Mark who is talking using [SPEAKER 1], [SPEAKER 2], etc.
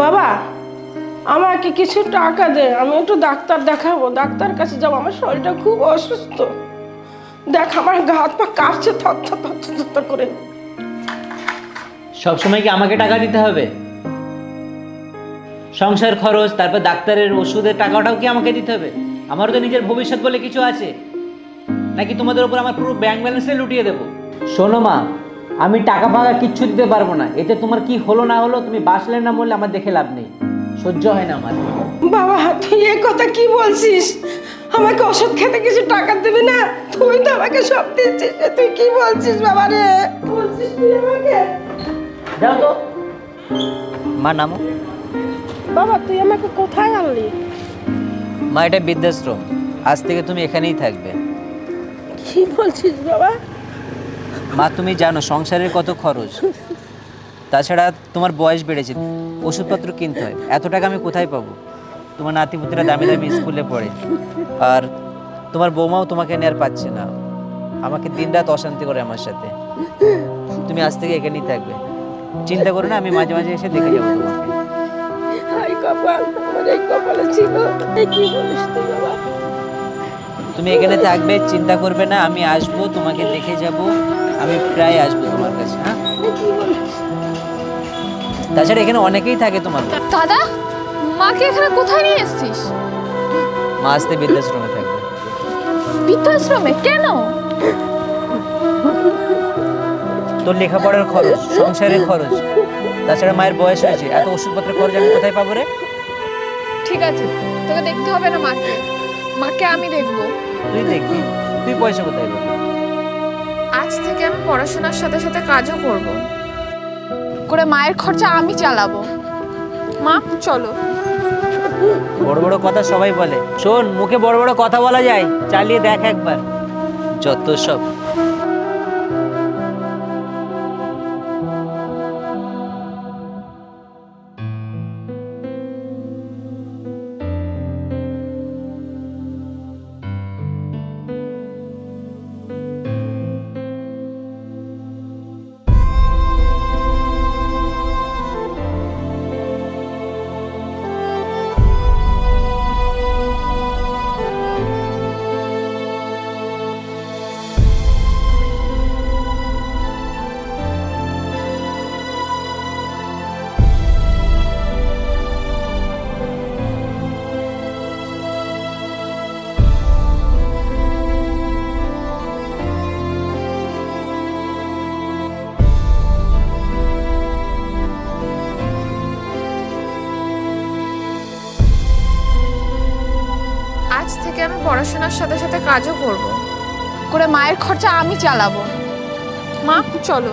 [SPEAKER 1] বাবা, আমাকে কিছু টাকা দে, আমি একটু ডাক্তার দেখাবো, ডাক্তার কাছে যাবো, আমার শরীরটা খুব অসুস্থ। দেখ আমার গা হাত পা কাঁপছে থরথর থরথর থরথর করে।
[SPEAKER 2] সবসময় কি আমাকে টাকা দিতে হবে? সংসার খরচ, তারপর ডাক্তারের ওষুধের টাকাটাও কি আমাকে দিতে হবে? আমারও তো নিজের ভবিষ্যৎ বলে কিছু আছে, নাকি তোমাদের উপর আমার পুরো ব্যাংক ব্যালেন্সে লুটিয়ে দেবো? শোনো মা, আমি টাকা ফাকা কিচ্ছু দিতে পারবো না। এতে তোমার কি হলো না হলো, তুমি বাঁচলে না বললে আমার দেখে লাভ নেই। সহ্য হয় না আমার।
[SPEAKER 1] বাবা তুই এ কথা কি বলছিস? আমাকে ওষুধ খেতে কিছু টাকা দিবি না? তুই তো আমাকে সব দিচ্ছিস, তুই কি বলছিস বাবা রে? বলছিস তুই আমাকে?
[SPEAKER 2] যাও তো মা, নামো।
[SPEAKER 1] বাবা তুই আমাকে কোথায় আনলি?
[SPEAKER 2] মা, এটা বৃদ্ধাশ্রম, আজ থেকে তুমি এখানেই থাকবে।
[SPEAKER 1] কি বলছিস বাবা?
[SPEAKER 2] মা, তুমি জানো সংসারের কত খরচ, তাছাড়া তোমার বয়স বেড়েছে, ওষুধপত্র কিনতে হয়, এত টাকা আমি কোথায় পাবো? তোমার নাতিপুতিরা দামি দামি স্কুলে পড়ে, আর তোমার বৌমাও তোমাকে নিয়ে আর পাচ্ছে না, আমাকে দিনরাত অশান্তি করে আমার সাথে। তুমি আজ থেকে এখানেই থাকবে, চিন্তা করো না, আমি মাঝে মাঝে এসে দেখে যাবো তোমাকে।
[SPEAKER 1] হাই কপাল, আমার এই কপালে ছিল। এই কি বলিস তুই বাবা?
[SPEAKER 2] তুমি এখানে থাকবে, চিন্তা করবে না, আমি আসবো তোমাকে দেখে যাব, আমি প্রায় আসবো তোমার কাছে। হ্যাঁ,
[SPEAKER 1] এই কি বলিস?
[SPEAKER 2] তাছাড়া এখানে অনেকেই থাকে তোমার মতো।
[SPEAKER 3] দাদা, মাকে এখানে কোথায় নিয়ে এসেছিস?
[SPEAKER 2] মা আসতে বৃদ্ধাশ্রমে থাকবে।
[SPEAKER 3] বৃদ্ধাশ্রমে কেন?
[SPEAKER 2] তোর লেখাপড়ার খরচ, সংসারের খরচ, তাছাড়া মায়ের বয়স হয়েছে, এত ওষুধপত্রের খরচ আমি কোথায় পাবো রে?
[SPEAKER 3] ঠিক আছে, তোকে দেখতে হবে না মাকে, মাকে আমি দেখবো।
[SPEAKER 2] তুই দেখবি, তুই পয়সা কোথায় পাবি?
[SPEAKER 3] আজ থেকে আমি পড়াশোনার সাথে সাথে কাজও করব, করে মায়ের খরচা আমি চালাবো। মা চলো।
[SPEAKER 2] বড় বড় কথা সবাই বলে, শোন, মুখে বড় বড় কথা বলা যায়, চালিয়ে দেখ একবার, যত সব।
[SPEAKER 3] আজ থেকে আমি পড়াশোনার সাথে সাথে কাজও করব, করে মায়ের খরচা আমি চালাবো। মা চলো।